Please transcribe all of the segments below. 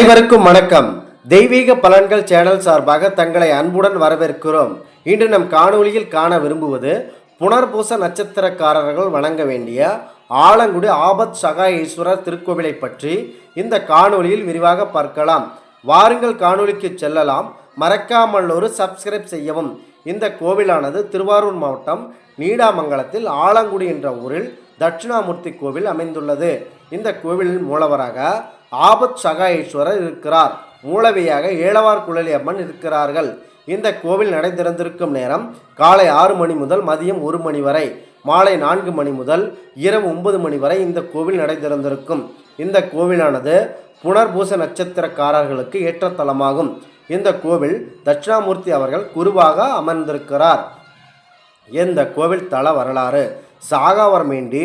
அனைவருக்கும் வணக்கம். தெய்வீக பலன்கள் சேனல் சார்பாக தங்களை அன்புடன் வரவேற்கிறோம். இன்று நம் காணொளியில் காண விரும்புவது புனர்பூச நட்சத்திரக்காரர்கள் வணங்க வேண்டிய ஆலங்குடி ஆபத் சகாய ஈஸ்வரர் திருக்கோவிலை பற்றி இந்த காணொளியில் விரிவாக பார்க்கலாம். வாருங்கள் காணொளிக்கு செல்லலாம். மறக்காமல் ஒரு சப்ஸ்கிரைப் செய்யவும். இந்த கோவிலானது திருவாரூர் மாவட்டம் நீடாமங்கலத்தில் ஆலங்குடி என்ற ஊரில் தட்சிணாமூர்த்தி கோவில் அமைந்துள்ளது. இந்த கோவிலின் மூலவராக ஆபத் சகாயேஸ்வரர் இருக்கிறார். மூலவியாக ஏலவார் குழலி அம்மன் இருக்கிறார்கள். இந்த கோவில் நடை திறந்திருக்கும் நேரம் காலை 6 மணி முதல் மதியம் 1 மணி வரை, மாலை 4 மணி முதல் இரவு 9 மணி வரை இந்த கோவில் நடை திறந்திருக்கும். இந்த கோவிலானது புனர்பூச நட்சத்திரக்காரர்களுக்கு ஏற்ற தலமாகும். இந்த கோவில் தட்சிணாமூர்த்தி அவர்கள் குருவாக அமர்ந்திருக்கிறார். இந்த கோவில் தல வரலாறு: சாகாவரம் வேண்டி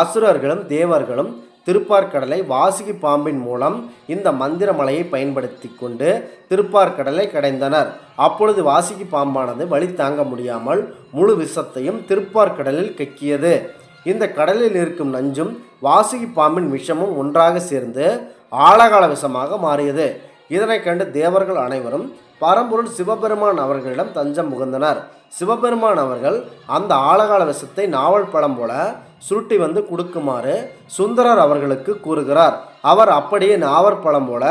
அசுரர்களும் தேவர்களும் திருப்பார்கடலை வாசுகி பாம்பின் மூலம் இந்த மந்திர மலையை பயன்படுத்தி கொண்டு திருப்பார்கடலை கடைந்தனர். அப்பொழுது வாசுகி பாம்பானது வலி தாங்க முடியாமல் முழு விஷத்தையும் திருப்பார்கடலில் கக்கியது. இந்த கடலில் இருக்கும் நஞ்சும் வாசுகி பாம்பின் விஷமும் ஒன்றாக சேர்ந்து ஆழகால விஷமாக மாறியது. இதனை கண்டு தேவர்கள் அனைவரும் பரம்பொருள் சிவபெருமான் அவர்களிடம் தஞ்சம் புகுந்தனர். சிவபெருமான் அவர்கள் அந்த ஆழகால விஷத்தை நாவல் பழம் போல சுருட்டி வந்து கொடுக்குமாறு சுந்தரர் அவர்களுக்கு கூறுகிறார். அவர் அப்படியே நாவற்பழம் போல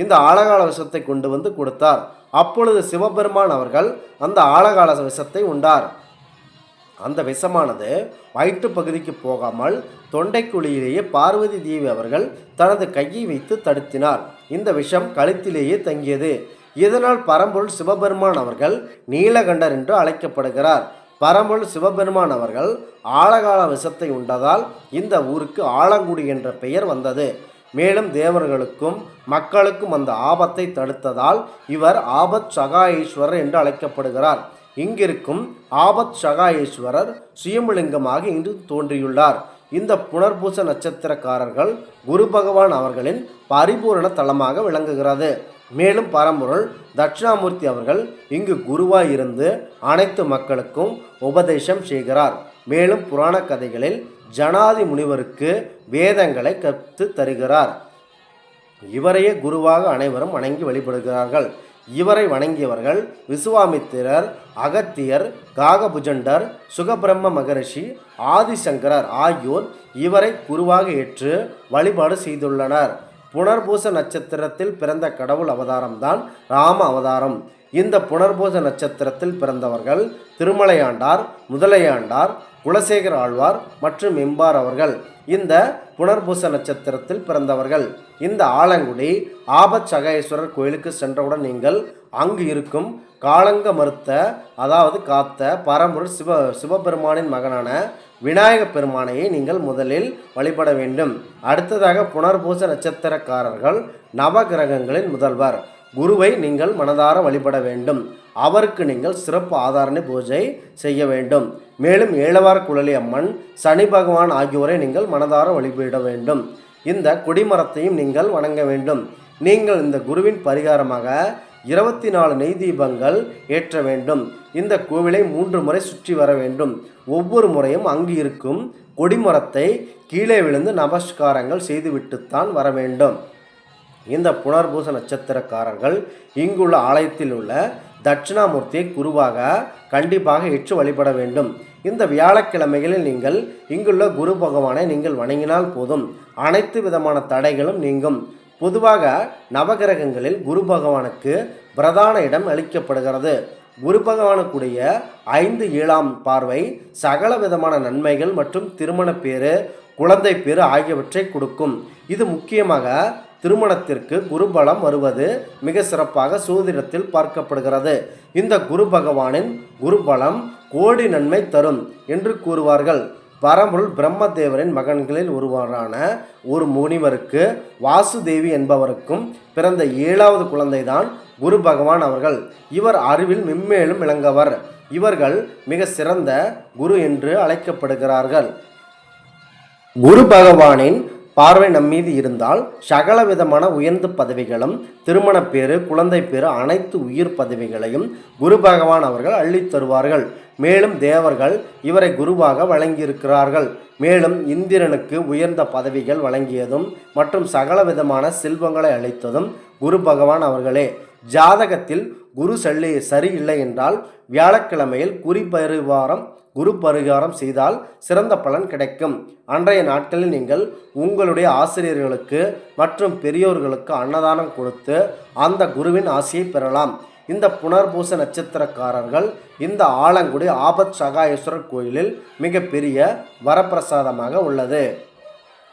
இந்த ஆழகால விஷத்தை கொண்டு வந்து கொடுத்தார். அப்பொழுது சிவபெருமான் அவர்கள் அந்த ஆழகால விஷத்தை உண்டார். அந்த விஷமானது வயிற்று பகுதிக்கு போகாமல் தொண்டைக்குழியிலேயே பார்வதி தேவி அவர்கள் தனது கையை வைத்து தடுத்தினார். இந்த விஷம் கழுத்திலேயே தங்கியது. இதனால் பரம்பொருள் சிவபெருமான் அவர்கள் நீலகண்டர் என்று அழைக்கப்படுகிறார். பரம்பொருள் சிவபெருமான் அவர்கள் ஆழகால விஷத்தை உண்டதால் இந்த ஊருக்கு ஆலங்குடி என்ற பெயர் வந்தது. மேலும் தேவர்களுக்கும் மக்களுக்கும் அந்த ஆபத்தை தடுத்ததால் இவர் ஆபத் சகாயேஸ்வரர் என்று அழைக்கப்படுகிறார். இங்கிருக்கும் ஆபத் சகாயேஸ்வரர் சுயம்புலிங்கமாக இன்று தோன்றியுள்ளார். இந்த புனர்பூச நட்சத்திரக்காரர்கள் குரு பகவான் அவர்களின் பரிபூரண தலமாக விளங்குகிறது. மேலும் பரம்பொருள் தட்சிணாமூர்த்தி அவர்கள் இங்கு குருவாய் இருந்து அனைத்து மக்களுக்கும் உபதேசம் செய்கிறார். மேலும் புராண கதைகளில் ஜனாதி முனிவருக்கு வேதங்களை கற்று தருகிறார். இவரையே குருவாக அனைவரும் வணங்கி வழிபடுகிறார்கள். இவரை வணங்கியவர்கள் விசுவாமித்திரர், அகத்தியர், காகபுஜண்டர், சுகபிரம்ம மகரிஷி, ஆதிசங்கரர் ஆகியோர் இவரை குருவாக ஏற்று வழிபாடு செய்துள்ளனர். புனர்பூச நட்சத்திரத்தில் பிறந்த கடவுள் அவதாரம்தான் ராம அவதாரம். இந்த புனர்பூச நட்சத்திரத்தில் பிறந்தவர்கள் திருமலையாண்டார், முதலையாண்டார், குலசேகர ஆழ்வார் மற்றும் எம்பார் அவர்கள் இந்த புனர்பூச நட்சத்திரத்தில் பிறந்தவர்கள். இந்த ஆலங்குடி ஆபத் சகாயேஸ்வரர் கோயிலுக்கு சென்றவுடன் நீங்கள் அங்கு இருக்கும் காலங்க மறுத்த காத்த பரம்பொருள் சிவபெருமானின் மகனான விநாயக பெருமானையை நீங்கள் முதலில் வழிபட வேண்டும். அடுத்ததாக புனர்பூச நட்சத்திரக்காரர்கள் நவகிரகங்களின் முதல்வர் குருவை நீங்கள் மனதார வழிபட வேண்டும். அவருக்கு நீங்கள் சிறப்பு ஆதாரணை பூஜை செய்ய வேண்டும். மேலும் ஏலவார் குழலி அம்மன், சனி பகவான் ஆகியோரை நீங்கள் மனதார வழிபட வேண்டும். இந்த கொடிமரத்தையும் நீங்கள் வணங்க வேண்டும். நீங்கள் இந்த குருவின் பரிகாரமாக 24 நெய் தீபங்கள் ஏற்ற வேண்டும். இந்த கோவிலை 3 முறை சுற்றி வர வேண்டும். ஒவ்வொரு முறையும் அங்கு இருக்கும் கொடிமரத்தை கீழே விழுந்து நமஸ்காரங்கள் செய்துவிட்டுத்தான் வர வேண்டும். இந்த புனர்பூச நட்சத்திரக்காரர்கள் இங்குள்ள ஆலயத்தில் உள்ள தட்சிணாமூர்த்தியை குருவாக கண்டிப்பாக ஏற்று வழிபட வேண்டும். இந்த வியாழக்கிழமைகளில் நீங்கள் இங்குள்ள குரு பகவானை நீங்கள் வணங்கினால் போதும், அனைத்து விதமான தடைகளும் நீங்கும். பொதுவாக நவகிரகங்களில் குரு பகவானுக்கு பிரதான இடம் அளிக்கப்படுகிறது. குரு பகவானுக்குடைய 5 7ஆம் பார்வை சகல விதமான நன்மைகள் மற்றும் திருமண பேறு, குழந்தை பேறு ஆகியவற்றை கொடுக்கும். இது முக்கியமாக திருமணத்திற்கு குருபலம் வருவது மிக சிறப்பாக சோதிடத்தில் பார்க்கப்படுகிறது. இந்த குரு பகவானின் குருபலம் கோடி நன்மை தரும் என்று கூறுவார்கள். பரம்பொருள் பிரம்மதேவரின் மகன்களில் ஒருவரான ஒரு முனிவருக்கு வாசுதேவி என்பவருக்கும் பிறந்த 7வது குழந்தைதான் குரு பகவான் அவர்கள். இவர் அறிவில் மென்மேலும் விளங்கவர். இவர்கள் மிக சிறந்த குரு என்று அழைக்கப்படுகிறார்கள். குரு பகவானின் பார்வை நம்மீது இருந்தால் சகல விதமான உயர்ந்த பதவிகளும், திருமண பேறு, குழந்தை பேறு, அனைத்து உயிர் பதவிகளையும் குரு பகவான் அவர்கள் அள்ளித் தருவார்கள். மேலும் தேவர்கள் இவரை குருவாக வழங்கியிருக்கிறார்கள். மேலும் இந்திரனுக்கு உயர்ந்த பதவிகள் வழங்கியதும் மற்றும் சகல விதமான செல்வங்களை அளித்ததும் குரு பகவான் அவர்களே. ஜாதகத்தில் குரு சரியில்லை என்றால் வியாழக்கிழமையில் குரு பரிகாரம் செய்தால் சிறந்த பலன் கிடைக்கும். அன்றைய நாட்களில் நீங்கள் உங்களுடைய ஆசிரியர்களுக்கு மற்றும் பெரியோர்களுக்கு அன்னதானம் கொடுத்து அந்த குருவின் ஆசியை பெறலாம். இந்த புனர்பூச நட்சத்திரக்காரர்கள் இந்த ஆலங்குடி ஆபத் சகாயேஸ்வரர் கோயிலில் மிகப்பெரிய வரப்பிரசாதமாக உள்ளது.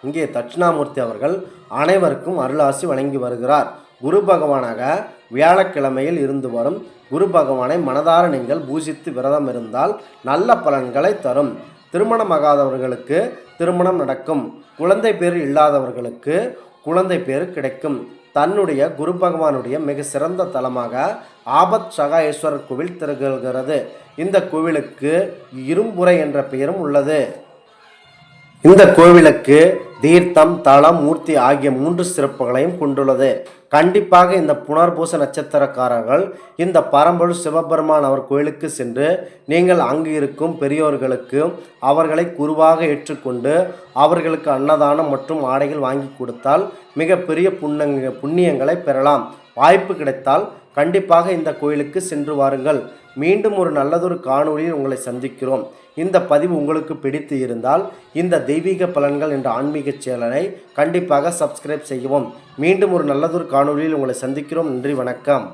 இங்கே தட்சிணாமூர்த்தி அவர்கள் அனைவருக்கும் அருளாசி வழங்கி வருகிறார். குரு பகவானாக வியாழக்கிழமையில் இருந்து வரும் குரு பகவானை மனதார நீங்கள் பூஜித்து விரதம் இருந்தால் நல்ல பலன்களை தரும். திருமணமாகாதவர்களுக்கு திருமணம் நடக்கும். குழந்தை பேர் இல்லாதவர்களுக்கு குழந்தை பேர் கிடைக்கும். தன்னுடைய குரு பகவானுடைய மிக சிறந்த தலமாக ஆபத் சகாயேஸ்வரர் கோவில் திகழ்கிறது. இந்த கோவிலுக்கு இரும்புரை என்ற பெயரும் உள்ளது. இந்த கோவிலுக்கு தீர்த்தம், தலம், மூர்த்தி ஆகிய 3 சிறப்புகளையும் கொண்டுள்ளது. கண்டிப்பாக இந்த புனர்பூச நட்சத்திரக்காரர்கள் இந்த பரம்பொருள் சிவபெருமான் அவர் கோயிலுக்கு சென்று நீங்கள் அங்கு இருக்கும் பெரியோர்களுக்கு அவர்களை குருவாக ஏற்றுக்கொண்டு அவர்களுக்கு அன்னதானம் மற்றும் ஆடைகள் வாங்கி கொடுத்தால் மிகப்பெரிய புண்ணியங்களை பெறலாம். வாய்ப்பு கிடைத்தால் கண்டிப்பாக இந்த கோயிலுக்கு சென்று வாருங்கள். மீண்டும் ஒரு நல்லதொரு காணொளியில் உங்களை சந்திக்கிறோம். இந்த பதிவு உங்களுக்கு பிடித்து இருந்தால் இந்த தெய்வீக பலன்கள் என்ற ஆன்மீக சேனலை கண்டிப்பாக சப்ஸ்கிரைப் செய்யவும். மீண்டும் ஒரு நல்லதொரு காணொளியில் உங்களை சந்திக்கிறோம். நன்றி, வணக்கம்.